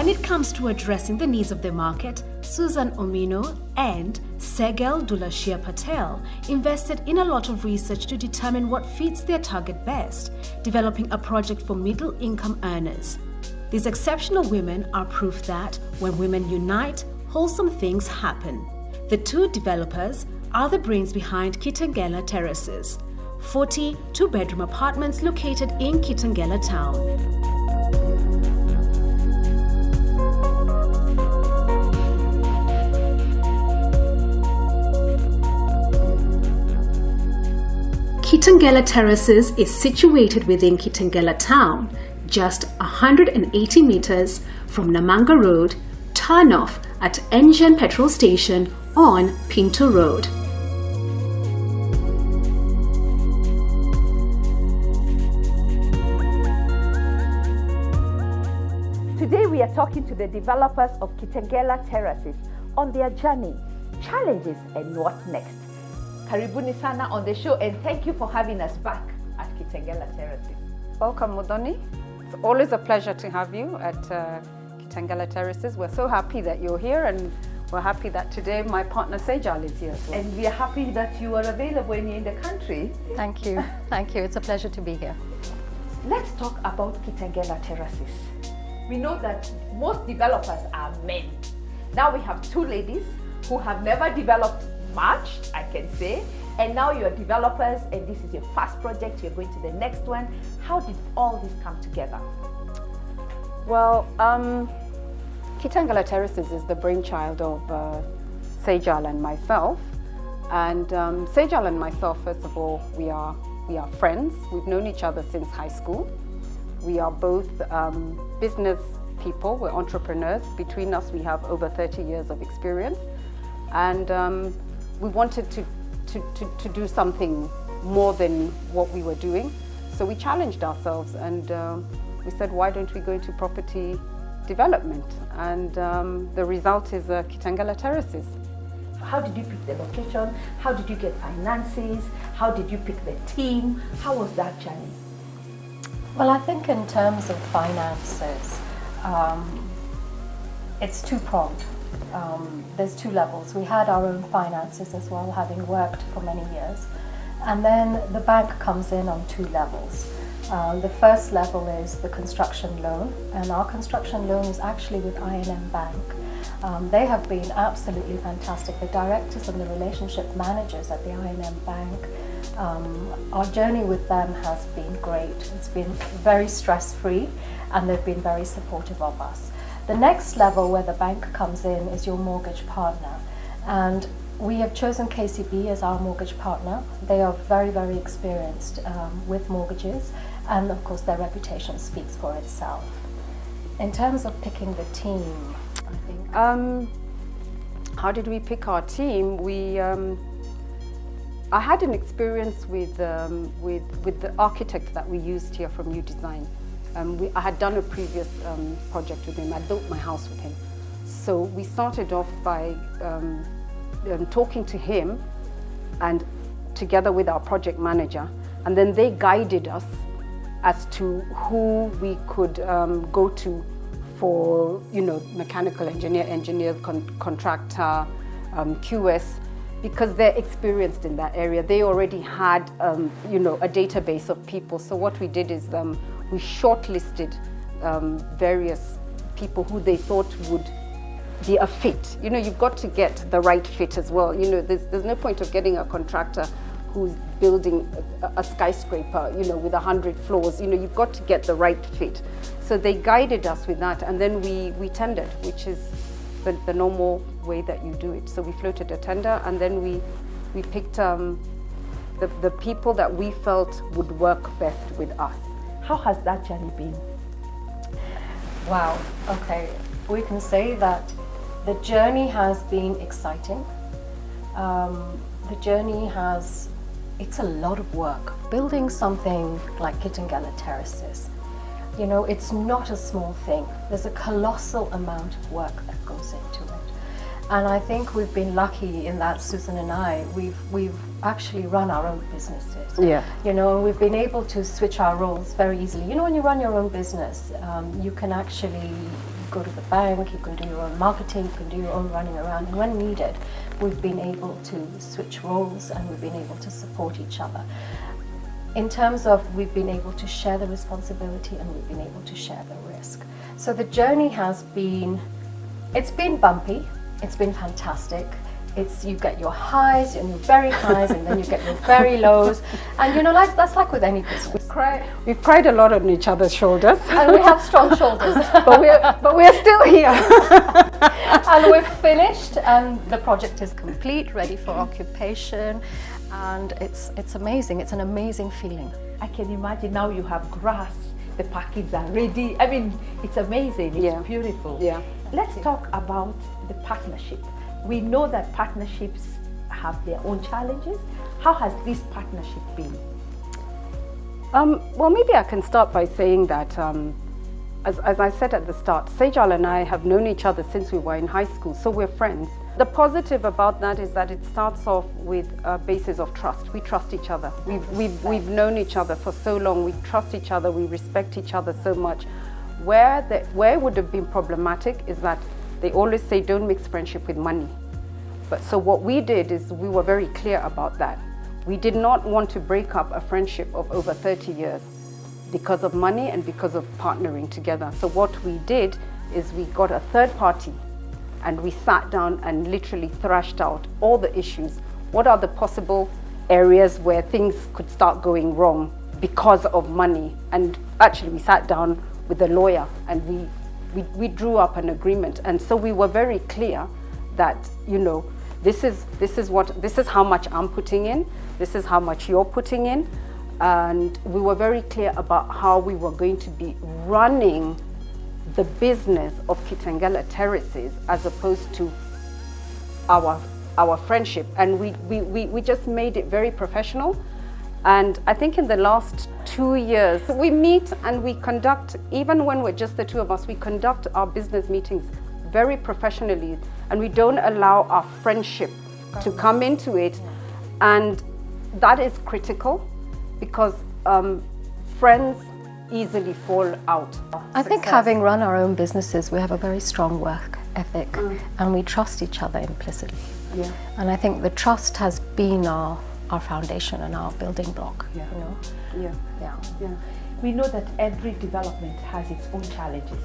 When it comes to addressing the needs of the market, Susan Omino and Segel Dulashia Patel invested in a lot of research to determine what fits their target best, developing a project for middle-income earners. These exceptional women are proof that when women unite, wholesome things happen. The two developers are the brains behind Kitengela Terraces, 40 two-bedroom apartments located in Kitengela Town. Kitengela Terraces is situated within Kitengela Town, just 180 meters from Namanga Road, turn-off at Engen Petrol Station on Pinto Road. Today we are talking to the developers of Kitengela Terraces on their journey, challenges and what next. Karibuni sana on the show, and thank you for having us back at Kitengela Terraces. Welcome, Mudhoni. It's always a pleasure to have you at Kitengela Terraces. We're so happy that you're here, and we're happy that today my partner Sejal is here as well. And we are happy that you are available when you're in the country. Thank you. Thank you. It's a pleasure to be here. Let's talk about Kitengela Terraces. We know that most developers are men. Now we have two ladies who have never developed much, I can say, and now you're developers and this is your first project, you're going to the next one. How did all this come together? Well, Kitengela Terraces is the brainchild of Sejal and myself. And Sejal and myself, first of all, we are friends. We've known each other since high school. We are both business people, we're entrepreneurs. Between us, we have over 30 years of experience. And we wanted to do something more than what we were doing. So we challenged ourselves and we said, why don't we go into property development? And the result is Kitengela Terraces. How did you pick the location? How did you get finances? How did you pick the team? How was that journey? Well, I think in terms of finances, it's two-pronged. There's two levels. We had our own finances as well, having worked for many years. And then the bank comes in on two levels. The first level is the construction loan, and our construction loan is actually with I&M Bank. They have been absolutely fantastic. The directors and the relationship managers at the I&M Bank, our journey with them has been great. It's been very stress-free and they've been very supportive of us. The next level where the bank comes in is your mortgage partner, and we have chosen KCB as our mortgage partner. They are very, very experienced with mortgages, and of course their reputation speaks for itself. In terms of picking the team, I think... how did we pick our team? I had an experience with the architect that we used here from New Design. I had done a previous project with him. I built my house with him. So we started off by talking to him and together with our project manager, and then they guided us as to who we could go to for, mechanical engineer, contractor, QS, because they're experienced in that area. They already had, a database of people. So what we did is we shortlisted various people who they thought would be a fit. You've got to get the right fit as well. There's no point of getting a contractor who's building a skyscraper, with 100 floors. You've got to get the right fit. So they guided us with that, and then we tendered, which is the normal way that you do it. So we floated a tender, and then we picked the people that we felt would work best with us. How has that journey been? Wow, okay. We can say that the journey has been exciting. The journey it's a lot of work. Building something like Kitengela Terraces, it's not a small thing. There's a colossal amount of work that goes into it. And I think we've been lucky in that, Susan and I, we've actually run our own businesses. Yeah. You know, and we've been able to switch our roles very easily. You know, when you run your own business, you can actually go to the bank, you can do your own marketing, you can do your own running around. And when needed, we've been able to switch roles and we've been able to support each other. In terms of we've been able to share the responsibility and we've been able to share the risk. So the journey has been, it's been bumpy, it's been fantastic. It's, you get your highs and your very highs and then you get your very lows. And you know, like, that's like with any business. We've cried a lot on each other's shoulders. And we have strong shoulders. but we're still here. And we're finished and the project is complete, ready for occupation. And it's amazing. It's an amazing feeling. I can imagine now you have grass, the parkings are ready. I mean, it's amazing, it's beautiful. Yeah. Let's talk about the partnership. We know that partnerships have their own challenges. How has this partnership been? Well, maybe I can start by saying that, as I said at the start, Sejal and I have known each other since we were in high school, so we're friends. The positive about that is that it starts off with a basis of trust. We trust each other. We've known each other for so long. We trust each other. We respect each other so much. Where it would have been problematic is that they always say don't mix friendship with money. But so what we did is we were very clear about that. We did not want to break up a friendship of over 30 years because of money and because of partnering together. So what we did is we got a third party and we sat down and literally thrashed out all the issues. What are the possible areas where things could start going wrong because of money? And actually we sat down with the lawyer and we drew up an agreement. And so we were very clear that, you know, this is how much I'm putting in, this is how much you're putting in. And we were very clear about how we were going to be running the business of Kitengela Terraces as opposed to our friendship. And we just made it very professional. And I think in the last 2 years, we meet and we conduct, even when we're just the two of us, we conduct our business meetings very professionally, and we don't allow our friendship to come into it. And that is critical because friends easily fall out. I think having run our own businesses, we have a very strong work ethic and we trust each other implicitly. Yeah. And I think the trust has been our foundation and our building block. Yeah. You know? Yeah. Yeah. Yeah. We know that every development has its own challenges.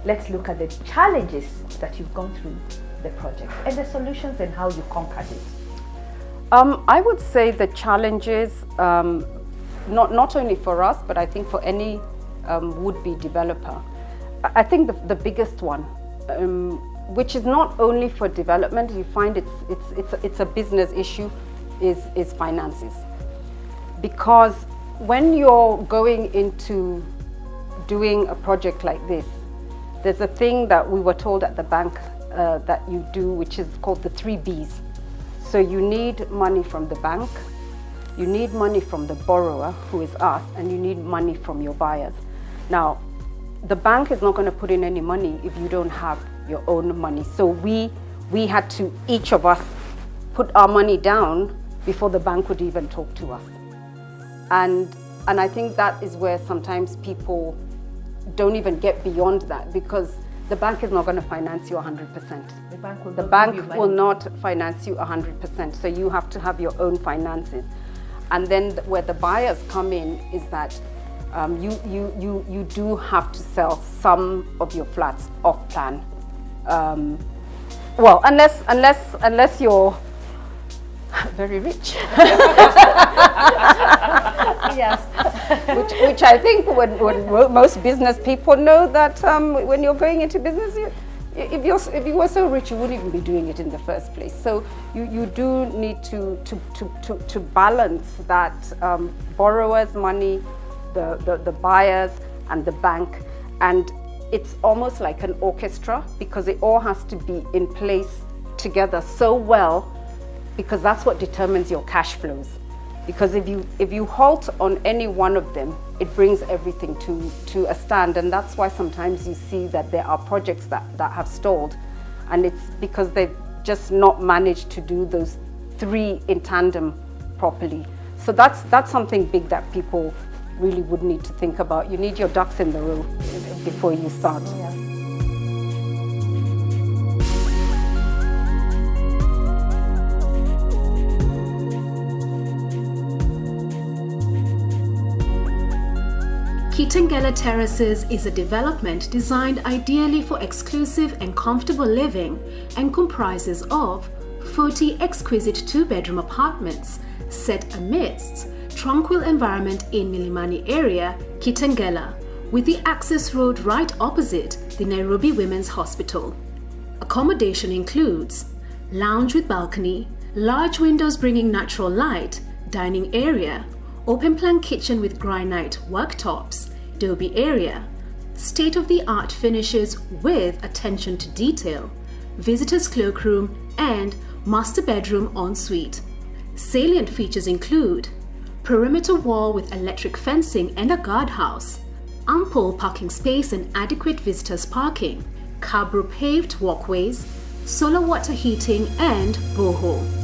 Let's look at the challenges that you've gone through the project and the solutions and how you conquered it. I would say the challenges, not only for us, but I think for any would-be developer. I think the biggest one, which is not only for development, you find it's a business issue, is finances. Because when you're going into doing a project like this, there's a thing that we were told at the bank that you do, which is called the 3 Bs. So you need money from the bank, you need money from the borrower, who is us, and you need money from your buyers. Now, the bank is not going to put in any money if you don't have your own money. So we had to, each of us, put our money down before the bank would even talk to us. And I think that is where sometimes people don't even get beyond that, because the bank is not going to finance you 100%. The bank will not finance you 100%. So you have to have your own finances. And then where the buyers come in is that you do have to sell some of your flats off plan. Well, unless you're very rich. Yes. which I think when most business people know that when you're going into business, if you were so rich, you wouldn't even be doing it in the first place. So you do need to balance that borrower's money, the buyers, and the bank. And it's almost like an orchestra, because it all has to be in place together so well, because that's what determines your cash flows. Because if you halt on any one of them, it brings everything to a stand. And that's why sometimes you see that there are projects that have stalled. And it's because just not managed to do those three in tandem properly. So that's something big that people really would need to think about. You need your ducks in the row before you start. Yeah. Kitengela Terraces is a development designed ideally for exclusive and comfortable living and comprises of 40 exquisite two-bedroom apartments set amidst tranquil environment in Milimani area, Kitengela, with the access road right opposite the Nairobi Women's Hospital. Accommodation includes lounge with balcony, large windows bringing natural light, dining area, open plan kitchen with granite worktops, Adobe area, state-of-the-art finishes with attention to detail, visitors cloakroom and master bedroom ensuite. Salient features include perimeter wall with electric fencing and a guardhouse, ample parking space and adequate visitors parking, cabro paved walkways, solar water heating and borehole.